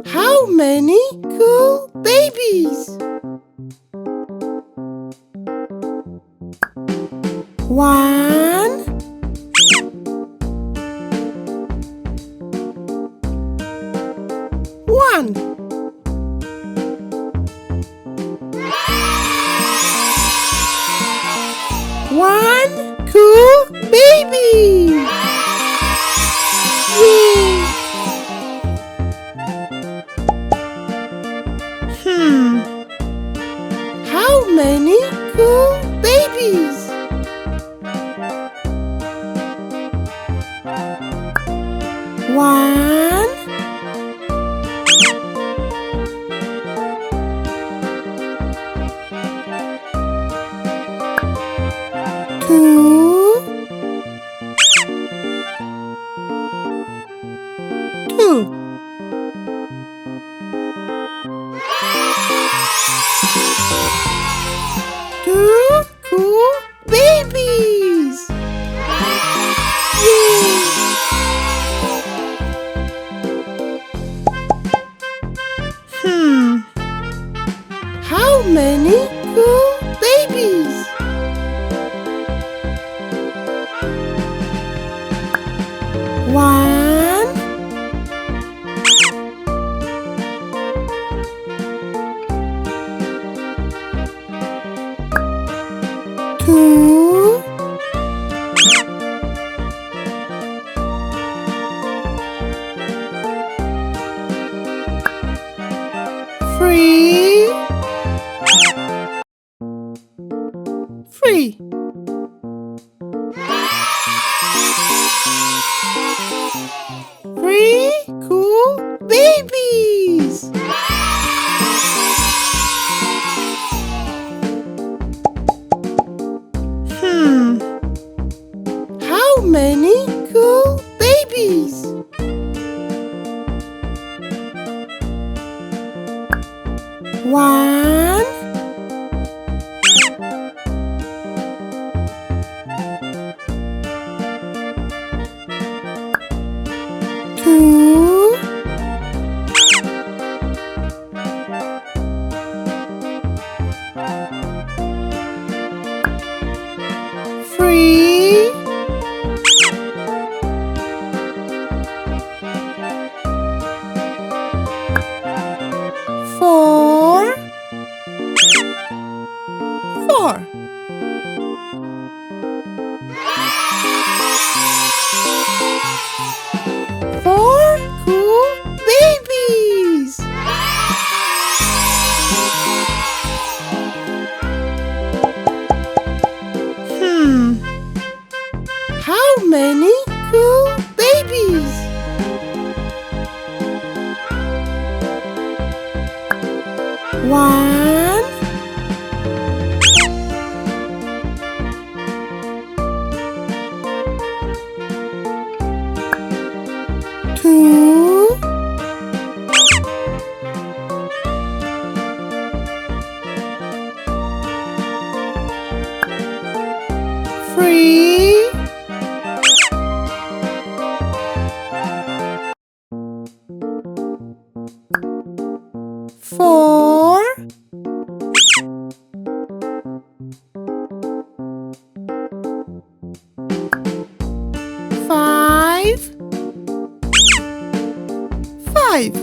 How many cool babies? One, one. One cool baby. Yay! How many cool babies? One, two, two. Two cool babies. Yay! How many cool babies? One, two, three, three. Three cool babies. How many cool babies? One, two, three, four, four. Four cool babies. How many cool babies? One, two, three, four, five, five.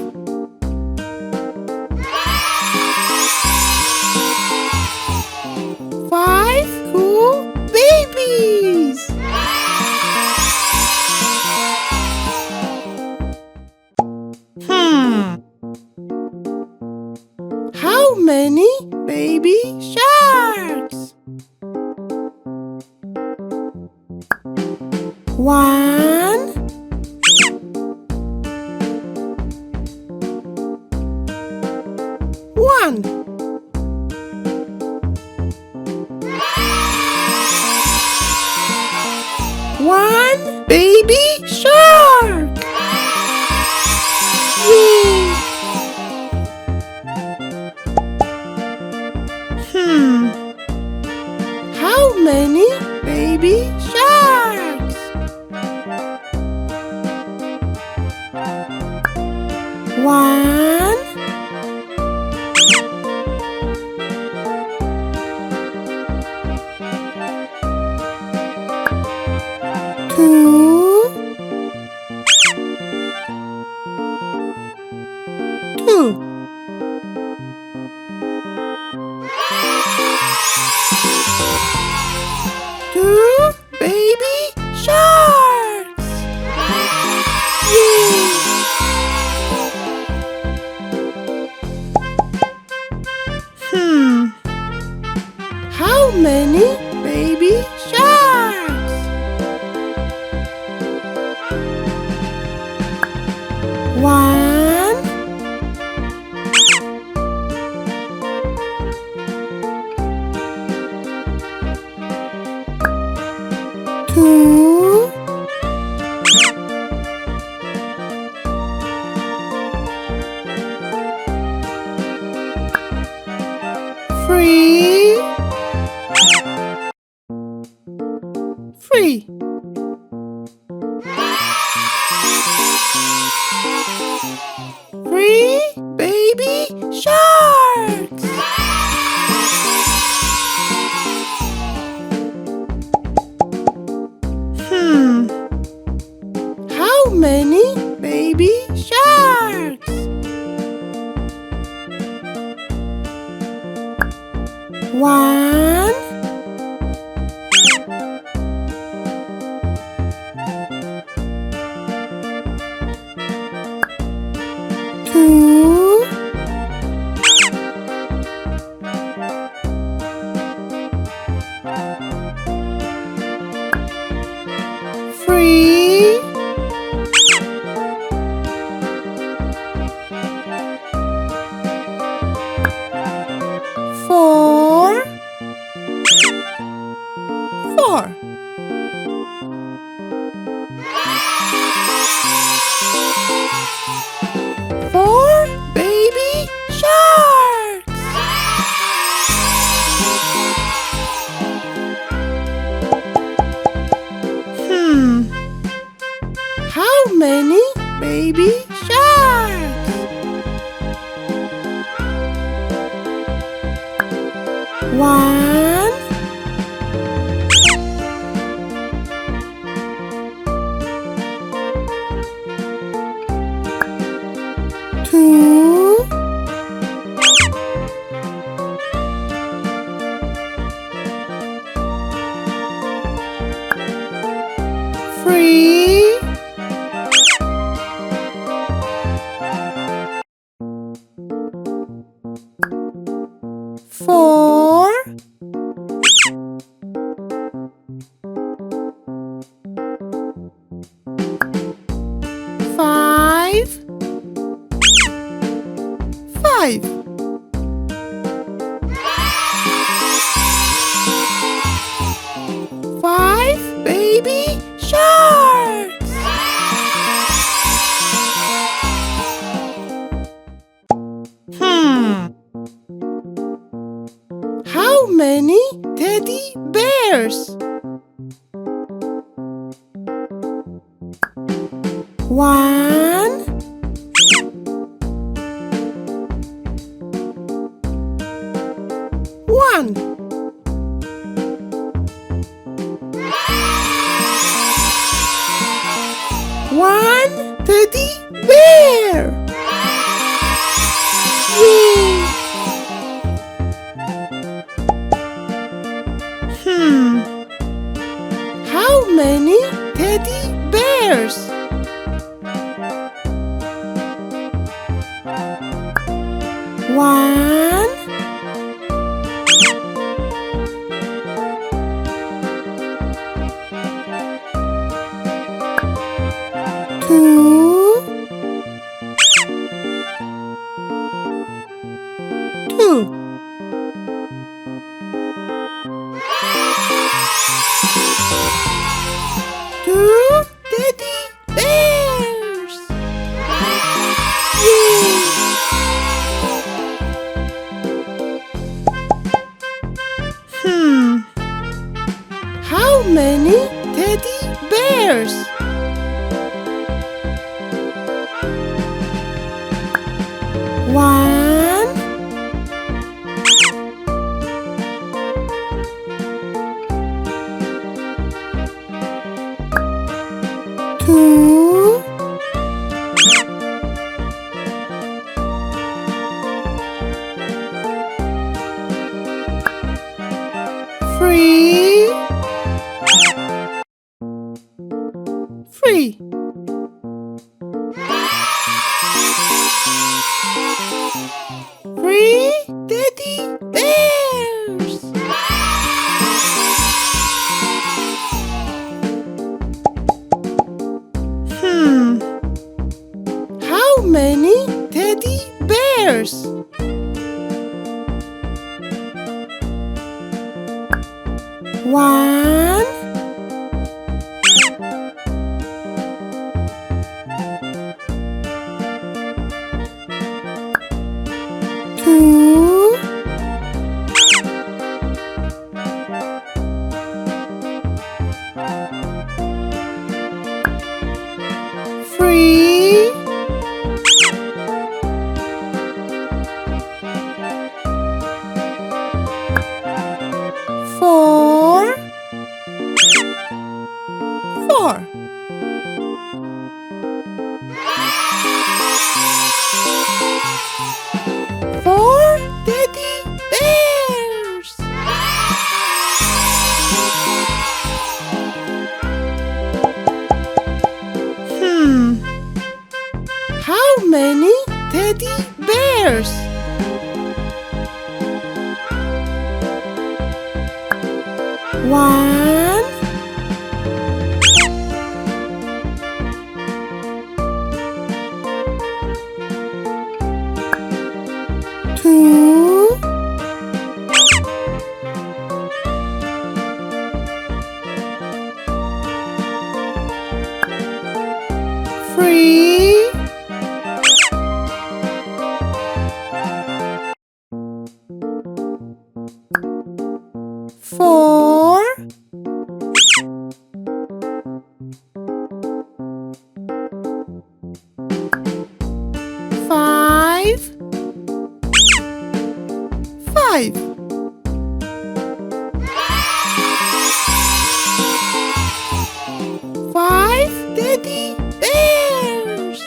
Five cool babies. How many baby sharks? One, one. One baby shark. Yay! One, two, two. Two baby sharks! Yay! How many baby sharks? One, two, three, three. Three baby sharks. How many baby sharks? One, two, three, four, four. Four baby sharks. How many baby sharks? One, two, three, four, five, five. Five baby sharks. How many teddy bears? One, one. One teddy bear. Yay! How many teddy bears? One, two, two. Two teddy bears. Yay! How many teddy bears? One, two, three, three. Three teddy bears. How many teddy bears? One, two, three, four, four. Four teddy bears. How many teddy bears? One, two, three, four, five, five. Five teddy bears.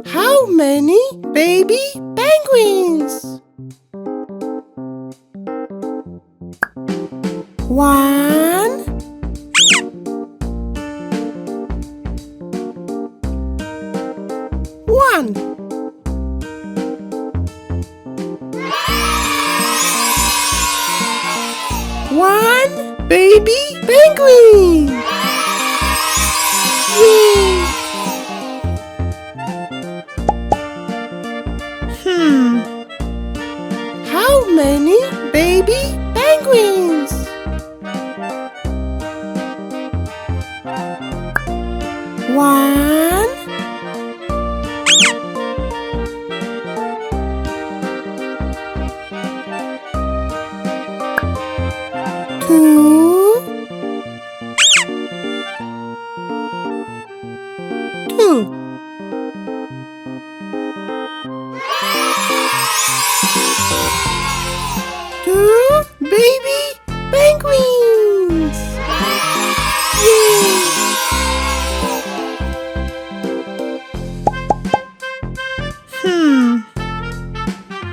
How many baby penguins? One, one. One baby penguin. Yay! How many baby penguins? One, two, two. Two baby penguins. Yay!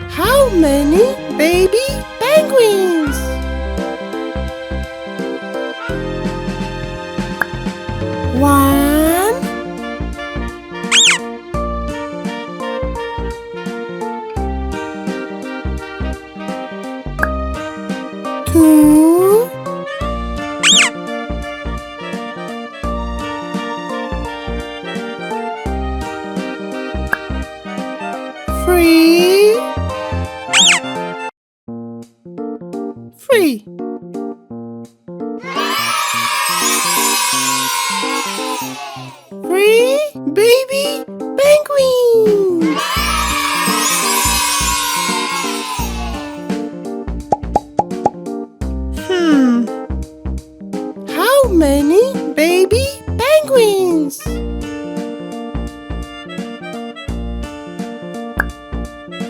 How many baby penguins? One, two, three, three. Three baby penguins. How many baby penguins?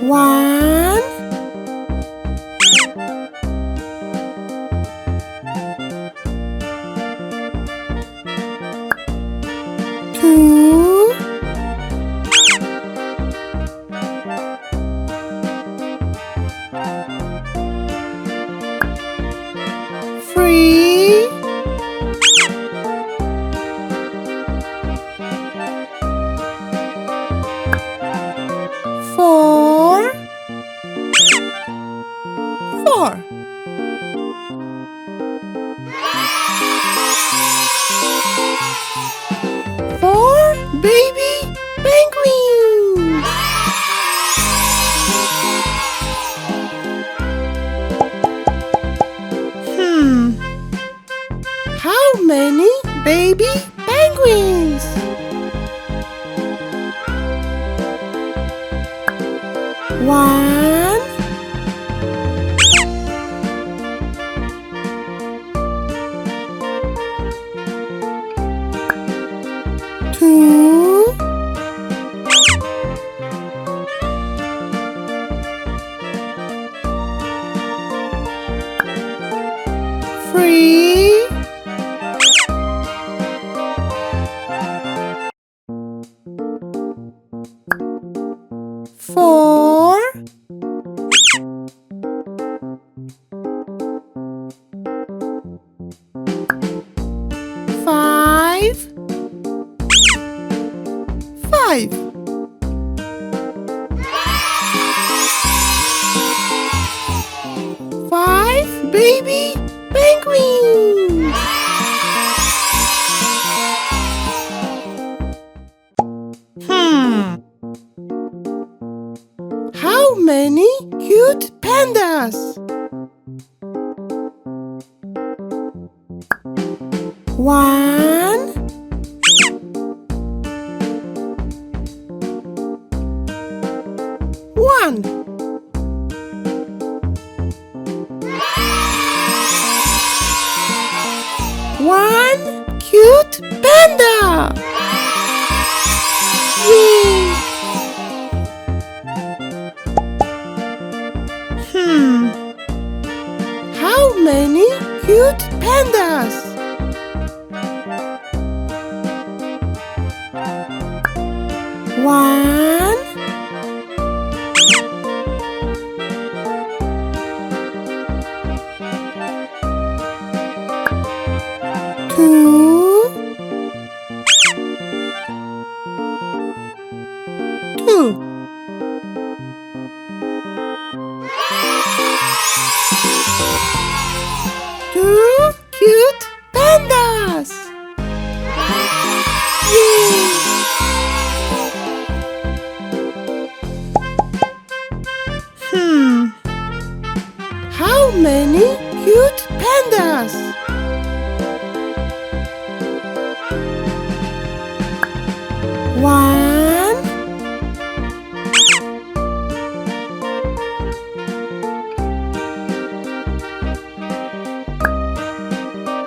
One, two, three, four, four. Four baby penguins. How many baby penguins? One, two, three, four, five, five. Five baby penguins. How many cute pandas? One, one. One cute panda. Yay! How many cute pandas? One, two, two. Two cute pandas. Yay! How many cute pandas? One,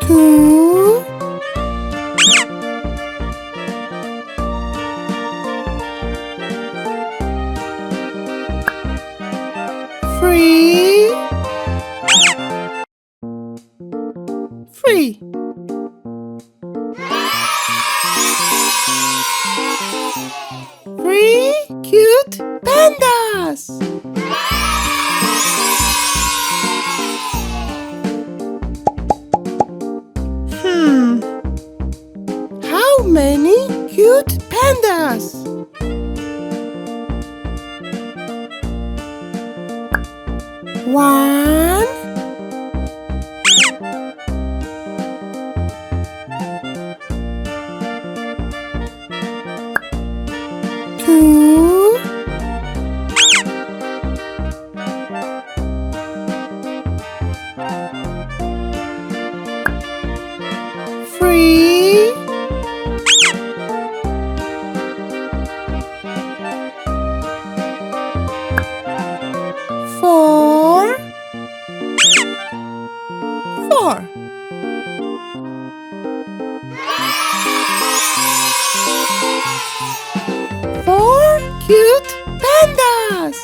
two, three, three. Three cute pandas. How many cute pandas? One, two, three, four, four. 4 cute pandas.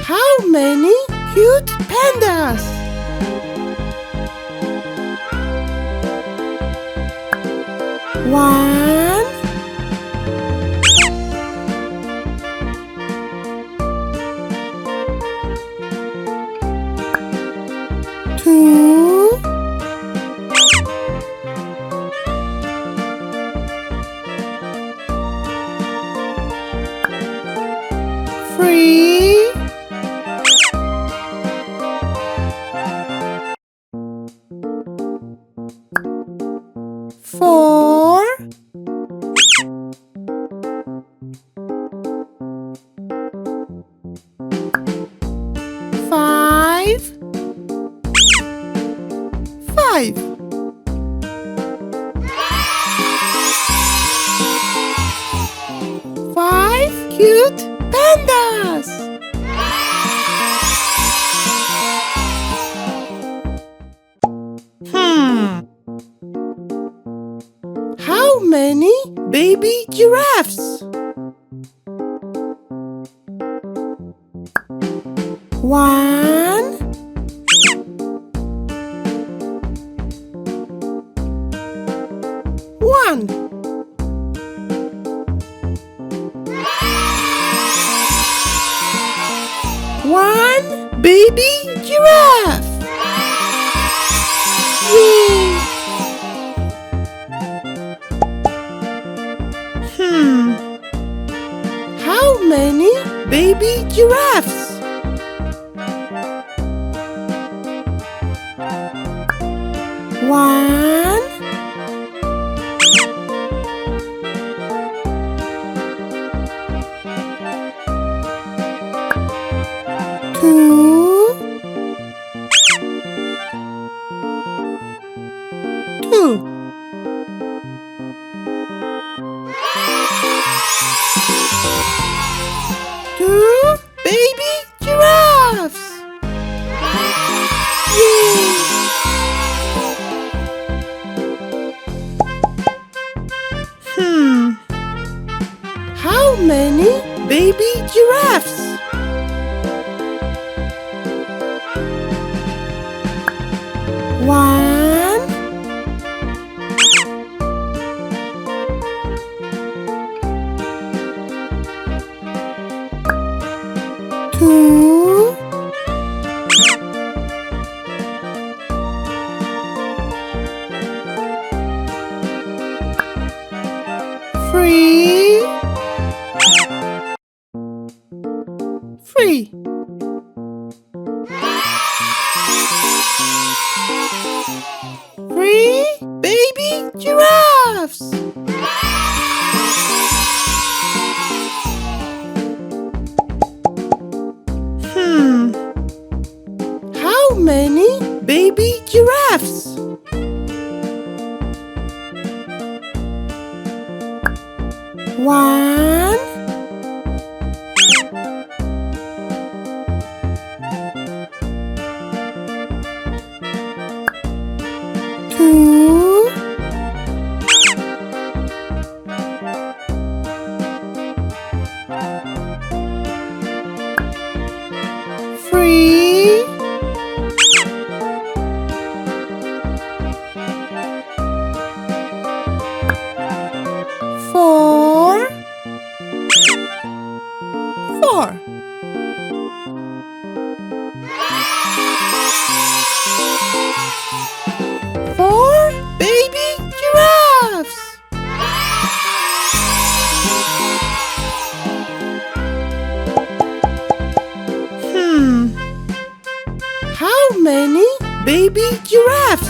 How many cute pandas? One, two, three, four, five, five cute pandas. How many baby giraffes? One, one baby giraffe. Yay! How many baby giraffes? One, two, two baby giraffes. Yay! How many baby giraffes? One, two, three, three baby giraffes. How many baby giraffes? One, two, three, four, four baby giraffes. How many baby giraffes?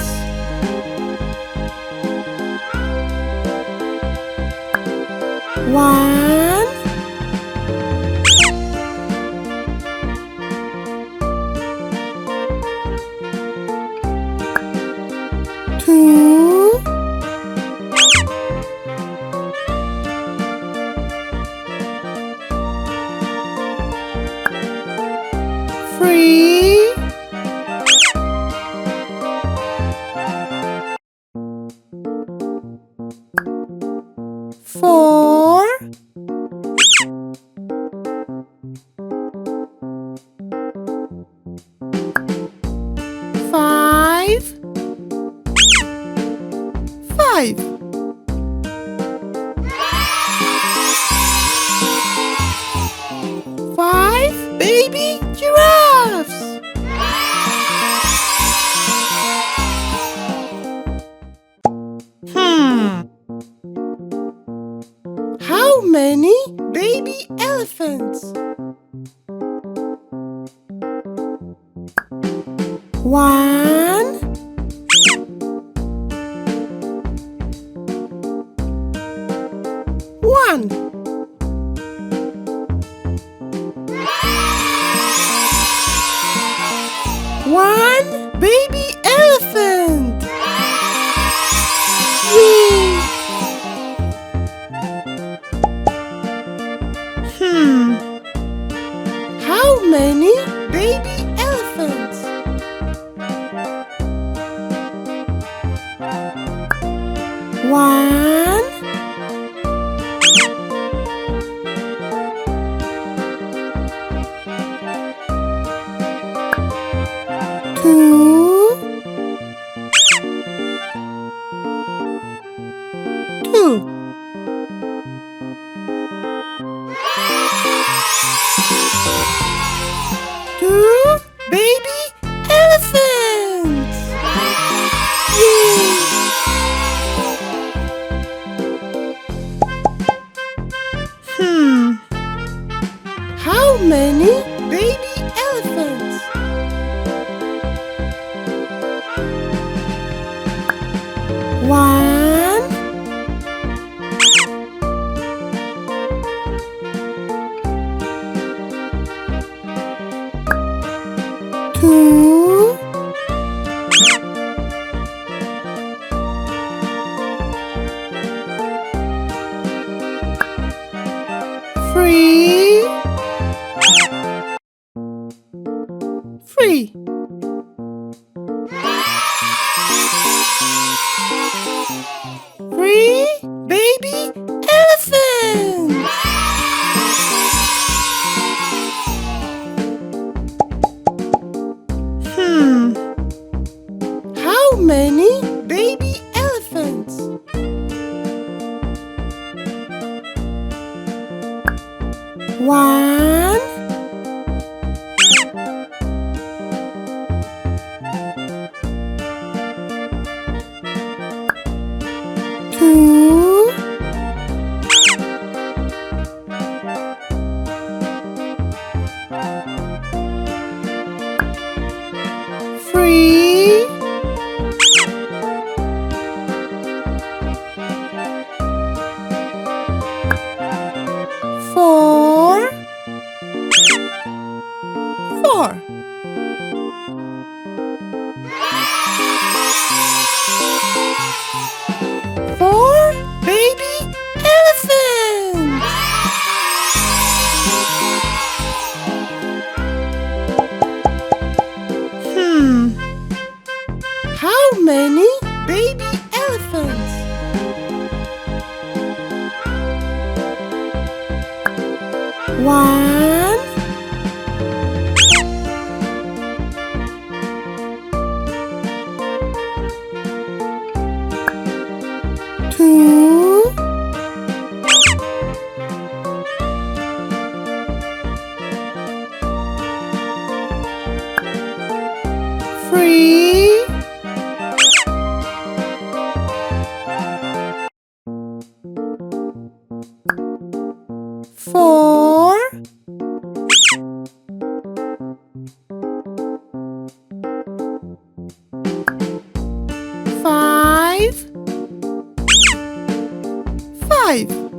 One, two, 3, 4, 5, 5. 5 baby giraffes. How many baby elephants? 1, 1. 1 baby elephant. Yay! How many baby elephants? 1, 2, 2. 2 baby elephants. Yay! How many baby elephants? 1, 2, 3, 3. 3 baby elephants. How many baby elephants? 1, 2, 3, 4, 4. 4 baby elephants. How many baby elephants? 1, 2, 3, 4, 5, 5.